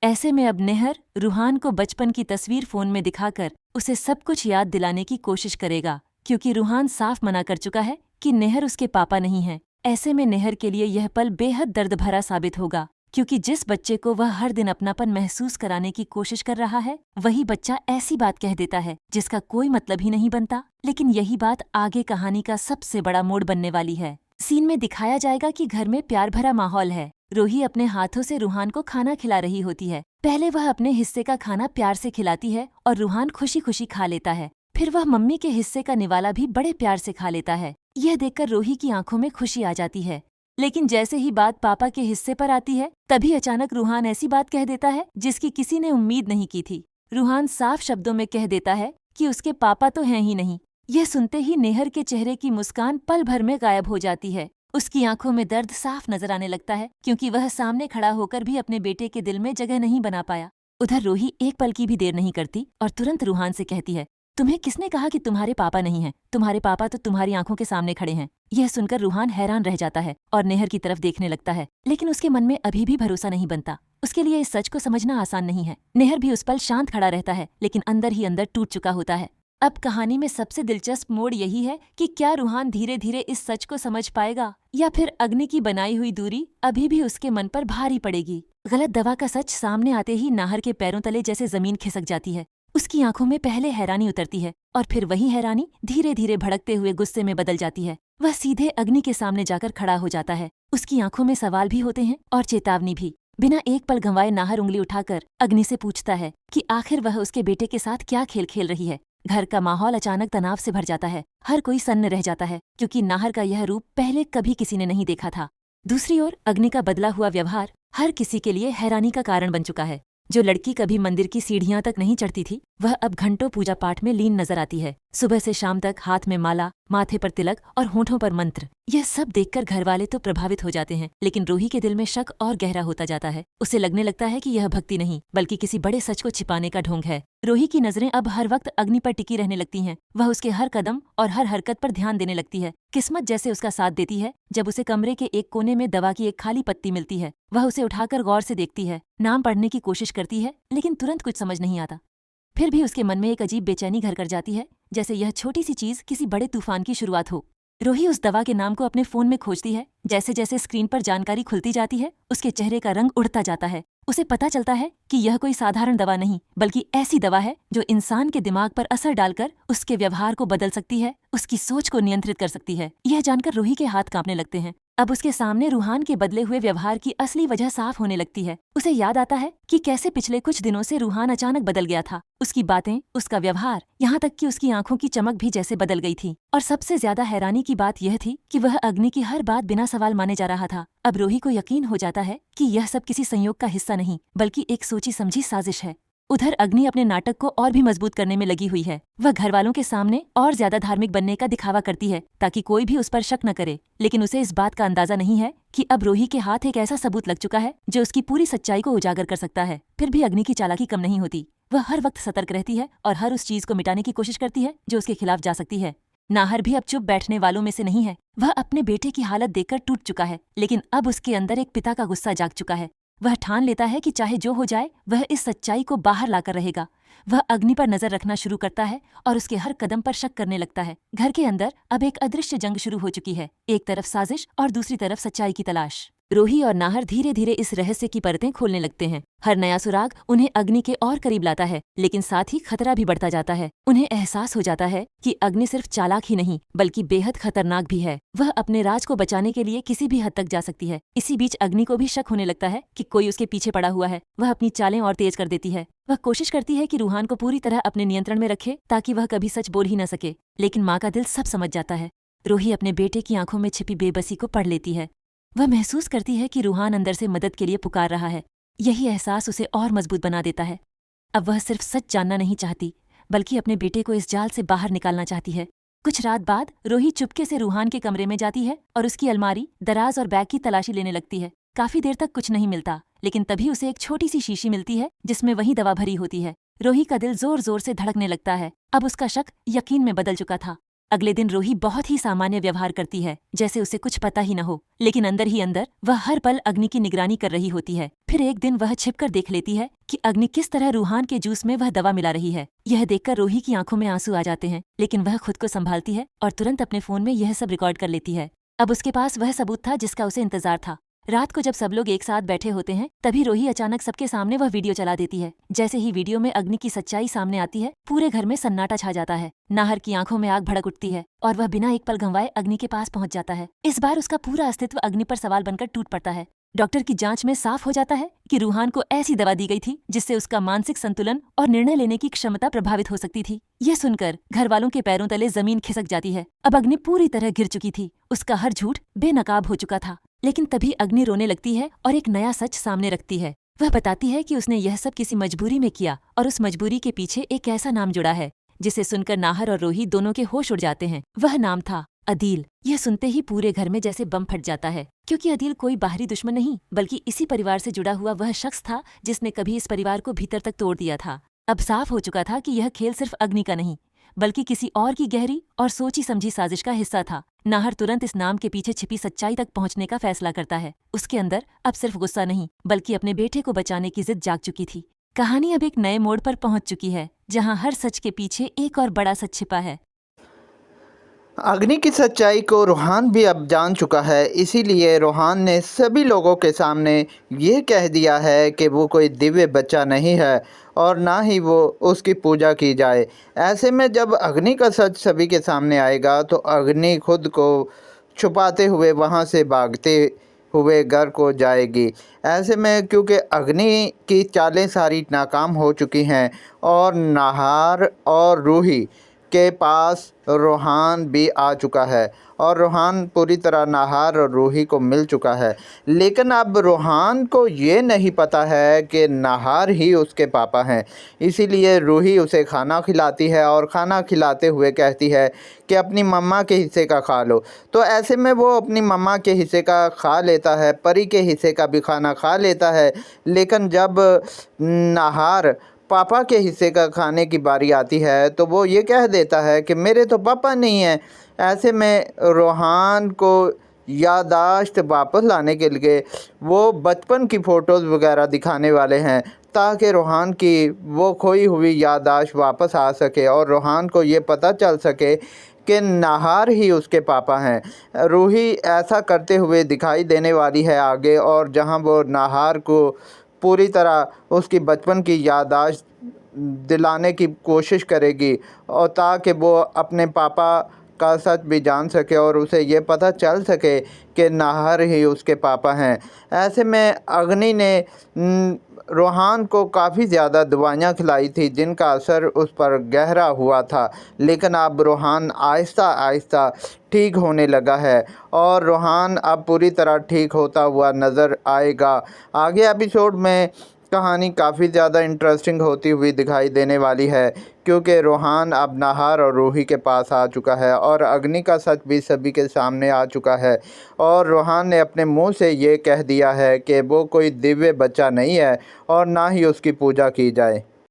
ऐसे में अब नेहर रूहान को बचपन की तस्वीर फोन में दिखाकर उसे सब कुछ याद दिलाने की कोशिश करेगा, क्योंकि रूहान साफ मना कर चुका है कि नेहर उसके पापा नहीं है। ऐसे में नेहर के लिए यह पल बेहद दर्द भरा साबित होगा, क्योंकि जिस बच्चे को वह हर दिन अपनापन महसूस कराने की कोशिश कर रहा है, वही बच्चा ऐसी बात कह देता है जिसका कोई मतलब ही नहीं बनता। लेकिन यही बात आगे कहानी का सबसे बड़ा मोड़ बनने वाली है। सीन में दिखाया जाएगा कि घर में प्यार भरा माहौल है। रोही अपने हाथों से रूहान को खाना खिला रही होती है। पहले वह अपने हिस्से का खाना प्यार से खिलाती है और रूहान खुशी खुशी खा लेता है। फिर वह मम्मी के हिस्से का निवाला भी बड़े प्यार से खा लेता है। यह देखकर रोही की आंखों में खुशी आ जाती है। लेकिन जैसे ही बात पापा के हिस्से पर आती है, तभी अचानक रूहान ऐसी बात कह देता है जिसकी किसी ने उम्मीद नहीं की थी। रूहान साफ शब्दों में कह देता है कि उसके पापा तो हैं ही नहीं। यह सुनते ही नेहर के चेहरे की मुस्कान पल भर में गायब हो जाती है। उसकी आंखों में दर्द साफ नजर आने लगता है, क्योंकि वह सामने खड़ा होकर भी अपने बेटे के दिल में जगह नहीं बना पाया। उधर रोही एक पल की भी देर नहीं करती और तुरंत रूहान से कहती है, तुम्हें किसने कहा कि तुम्हारे पापा नहीं हैं? तुम्हारे पापा तो तुम्हारी आंखों के सामने खड़े हैं। यह सुनकर रूहान हैरान रह जाता है और नेहर की तरफ देखने लगता है, लेकिन उसके मन में अभी भी भरोसा नहीं बनता। उसके लिए इस सच को समझना आसान नहीं है। नेहर भी उस पल शांत खड़ा रहता है, लेकिन अंदर ही अंदर टूट चुका होता है। अब कहानी में सबसे दिलचस्प मोड़ यही है कि क्या रूहान धीरे धीरे इस सच को समझ पाएगा, या फिर अग्नि की बनाई हुई दूरी अभी भी उसके मन पर भारी पड़ेगी। गलत दवा का सच सामने आते ही नाहर के पैरों तले जैसे जमीन खिसक जाती है। उसकी आंखों में पहले हैरानी उतरती है और फिर वही हैरानी धीरे धीरे भड़कते हुए गुस्से में बदल जाती है। वह सीधे अग्नि के सामने जाकर खड़ा हो जाता है। उसकी आंखों में सवाल भी होते हैं और चेतावनी भी। बिना एक पल गंवाए नाहर उंगली उठाकर अग्नि से पूछता है कि आखिर वह उसके बेटे के साथ क्या खेल खेल रही है। घर का माहौल अचानक तनाव से भर जाता है। हर कोई सन्न रह जाता है, क्योंकि नाहर का यह रूप पहले कभी किसी ने नहीं देखा था। दूसरी ओर अग्नि का बदला हुआ व्यवहार हर किसी के लिए हैरानी का कारण बन चुका है। जो लड़की कभी मंदिर की सीढ़ियां तक नहीं चढ़ती थी, वह अब घंटों पूजा पाठ में लीन नजर आती है। सुबह से शाम तक हाथ में माला, माथे पर तिलक और होठों पर मंत्र। यह सब देखकर घरवाले तो प्रभावित हो जाते हैं, लेकिन रोही के दिल में शक और गहरा होता जाता है। उसे लगने लगता है कि यह भक्ति नहीं, बल्कि किसी बड़े सच को छिपाने का ढोंग है। रोही की नजरें अब हर वक्त अग्नि पर टिकी रहने लगती हैं। वह उसके हर कदम और हर हरकत पर ध्यान देने लगती है। किस्मत जैसे उसका साथ देती है। जब उसे कमरे के एक कोने में दवा की एक खाली पत्ती मिलती है, वह उसे उठाकर गौर से देखती है। नाम पढ़ने की कोशिश करती है, लेकिन तुरंत कुछ समझ नहीं आता। फिर भी उसके मन में एक अजीब बेचैनी घर कर जाती है, जैसे यह छोटी सी चीज किसी बड़े तूफान की शुरुआत हो। रोही उस दवा के नाम को अपने फोन में खोजती है। जैसे जैसे स्क्रीन पर जानकारी खुलती जाती है, उसके चेहरे का रंग उड़ता जाता है। उसे पता चलता है कि यह कोई साधारण दवा नहीं, बल्कि ऐसी दवा है जो इंसान के दिमाग पर असर डालकर उसके व्यवहार को बदल सकती है, उसकी सोच को नियंत्रित कर सकती है। यह जानकर रोही के हाथ कांपने लगते हैं। अब उसके सामने रूहान के बदले हुए व्यवहार की असली वजह साफ होने लगती है। उसे याद आता है कि कैसे पिछले कुछ दिनों से रूहान अचानक बदल गया था। उसकी बातें, उसका व्यवहार, यहाँ तक कि उसकी आंखों की चमक भी जैसे बदल गई थी। और सबसे ज्यादा हैरानी की बात यह थी कि वह अग्नि की हर बात बिना सवाल माने जा रहा था। अब रोही को यकीन हो जाता है कि यह सब किसी संयोग का हिस्सा नहीं, बल्कि एक सोची समझी साजिश है। उधर अग्नि अपने नाटक को और भी मजबूत करने में लगी हुई है। वह घरवालों के सामने और ज्यादा धार्मिक बनने का दिखावा करती है, ताकि कोई भी उस पर शक न करे। लेकिन उसे इस बात का अंदाजा नहीं है कि अब रोही के हाथ एक ऐसा सबूत लग चुका है जो उसकी पूरी सच्चाई को उजागर कर सकता है। फिर भी अग्नि की चालाकी कम नहीं होती। वह हर वक्त सतर्क रहती है और हर उस चीज को मिटाने की कोशिश करती है जो उसके खिलाफ जा सकती है। नाहर भी अब चुप बैठने वालों में से नहीं है। वह अपने बेटे की हालत देखकर टूट चुका है, लेकिन अब उसके अंदर एक पिता का गुस्सा जाग चुका है। वह ठान लेता है कि चाहे जो हो जाए, वह इस सच्चाई को बाहर लाकर रहेगा। वह अग्नि पर नजर रखना शुरू करता है और उसके हर कदम पर शक करने लगता है। घर के अंदर अब एक अदृश्य जंग शुरू हो चुकी है। एक तरफ साजिश और दूसरी तरफ सच्चाई की तलाश। रोही और नाहर धीरे धीरे इस रहस्य की परतें खोलने लगते हैं। हर नया सुराग उन्हें अग्नि के और करीब लाता है, लेकिन साथ ही खतरा भी बढ़ता जाता है। उन्हें एहसास हो जाता है कि अग्नि सिर्फ चालाक ही नहीं, बल्कि बेहद खतरनाक भी है। वह अपने राज को बचाने के लिए किसी भी हद तक जा सकती है। इसी बीच अग्नि को भी शक होने लगता है कि कोई उसके पीछे पड़ा हुआ है। वह अपनी चालें और तेज कर देती है। वह कोशिश करती है कि रूहान को पूरी तरह अपने नियंत्रण में रखे, ताकि वह कभी सच बोल ही न सके। लेकिन माँ का दिल सब समझ जाता है। रोही अपने बेटे की आंखों में छिपी बेबसी को पढ़ लेती है। वह महसूस करती है कि रूहान अंदर से मदद के लिए पुकार रहा है। यही एहसास उसे और मजबूत बना देता है। अब वह सिर्फ सच जानना नहीं चाहती, बल्कि अपने बेटे को इस जाल से बाहर निकालना चाहती है। कुछ रात बाद रोही चुपके से रूहान के कमरे में जाती है और उसकी अलमारी, दराज और बैग की तलाशी लेने लगती है। काफी देर तक कुछ नहीं मिलता, लेकिन तभी उसे एक छोटी सी शीशी मिलती है जिसमें वही दवा भरी होती है। रोही का दिल जोर जोर से धड़कने लगता है। अब उसका शक यकीन में बदल चुका था। अगले दिन रूही बहुत ही सामान्य व्यवहार करती है, जैसे उसे कुछ पता ही न हो, लेकिन अंदर ही अंदर वह हर पल अग्नि की निगरानी कर रही होती है। फिर एक दिन वह छिपकर देख लेती है कि अग्नि किस तरह रूहान के जूस में वह दवा मिला रही है। यह देखकर रूही की आंखों में आंसू आ जाते हैं, लेकिन वह खुद को संभालती है और तुरंत अपने फोन में यह सब रिकॉर्ड कर लेती है। अब उसके पास वह सबूत था जिसका उसे इंतजार था। रात को जब सब लोग एक साथ बैठे होते हैं, तभी रूही अचानक सबके सामने वह वीडियो चला देती है। जैसे ही वीडियो में अग्नि की सच्चाई सामने आती है, पूरे घर में सन्नाटा छा जाता है। नाहर की आंखों में आग भड़क उठती है और वह बिना एक पल गंवाए अग्नि के पास पहुंच जाता है। इस बार उसका पूरा अस्तित्व अग्नि पर सवाल बनकर टूट पड़ता है। डॉक्टर की जांच में साफ हो जाता है कि रूहान को ऐसी दवा दी गई थी जिससे उसका मानसिक संतुलन और निर्णय लेने की क्षमता प्रभावित हो सकती थी। यह सुनकर घर वालों के पैरों तले जमीन खिसक जाती है। अब अग्नि पूरी तरह गिर चुकी थी, उसका हर झूठ बेनकाब हो चुका था। लेकिन तभी अग्नि रोने लगती है और एक नया सच सामने रखती है। वह बताती है कि उसने यह सब किसी मजबूरी में किया और उस मजबूरी के पीछे एक ऐसा नाम जुड़ा है जिसे सुनकर नाहर और रूही दोनों के होश उड़ जाते हैं। वह नाम था अदील। यह सुनते ही पूरे घर में जैसे बम फट जाता है, क्योंकि अदील कोई बाहरी दुश्मन नहीं, बल्कि इसी परिवार से जुड़ा हुआ वह शख्स था जिसने कभी इस परिवार को भीतर तक तोड़ दिया था। अब साफ हो चुका था कि यह खेल सिर्फ अग्नि का नहीं, बल्कि किसी और की गहरी और सोची समझी साजिश का हिस्सा था। नाहर तुरंत इस नाम के पीछे छिपी सच्चाई तक पहुंचने का फैसला करता है। उसके अंदर अब सिर्फ गुस्सा नहीं, बल्कि अपने बेटे को बचाने की जिद जाग चुकी थी। कहानी अब एक नए मोड़ पर पहुंच चुकी है, जहां हर सच के पीछे एक और बड़ा सच छिपा है। अग्नि की सच्चाई को रूहान भी अब जान चुका है, इसीलिए रूहान ने सभी लोगों के सामने ये कह दिया है कि वो कोई दिव्य बच्चा नहीं है और ना ही वो उसकी पूजा की जाए। ऐसे में जब अग्नि का सच सभी के सामने आएगा तो अग्नि खुद को छुपाते हुए वहाँ से भागते हुए घर को जाएगी। ऐसे में क्योंकि अग्नि की चालें सारी नाकाम हो चुकी हैं और नाहर और रूही के पास रूहान भी आ चुका है और रूहान पूरी तरह नाहर और रूही को मिल चुका है। लेकिन अब रूहान को ये नहीं पता है कि नाहर ही उसके पापा हैं, इसीलिए रूही उसे खाना खिलाती है और खाना खिलाते हुए कहती है कि अपनी मम्मा के हिस्से का खा लो। तो ऐसे में वो अपनी मम्मा के हिस्से का खा लेता है, परी के हिस्से का भी खाना खा लेता है। लेकिन जब नाहर पापा के हिस्से का खाने की बारी आती है तो वो ये कह देता है कि मेरे तो पापा नहीं हैं। ऐसे में रूहान को याददाश्त वापस लाने के लिए वो बचपन की फ़ोटोज़ वगैरह दिखाने वाले हैं, ताकि रूहान की वो खोई हुई याददाश्त वापस आ सके और रूहान को ये पता चल सके कि नाहर ही उसके पापा हैं। रूही ऐसा करते हुए दिखाई देने वाली है आगे, और जहां वो नाहर को पूरी तरह उसकी बचपन की याददाश्त दिलाने की कोशिश करेगी और ताकि वो अपने पापा का सच भी जान सके और उसे ये पता चल सके कि नाहर ही उसके पापा हैं। ऐसे में अग्नि ने रूहान को काफ़ी ज़्यादा दवाइयाँ खिलाई थी जिनका असर उस पर गहरा हुआ था, लेकिन अब रूहान आहिस्ता आहिस्ता ठीक होने लगा है और रूहान अब पूरी तरह ठीक होता हुआ नज़र आएगा। आगे एपिसोड में कहानी काफ़ी ज़्यादा इंटरेस्टिंग होती हुई दिखाई देने वाली है, क्योंकि रूहान अब नाहर और रूही के पास आ चुका है और अग्नि का सच भी सभी के सामने आ चुका है और रूहान ने अपने मुंह से ये कह दिया है कि वो कोई दिव्य बच्चा नहीं है और ना ही उसकी पूजा की जाए।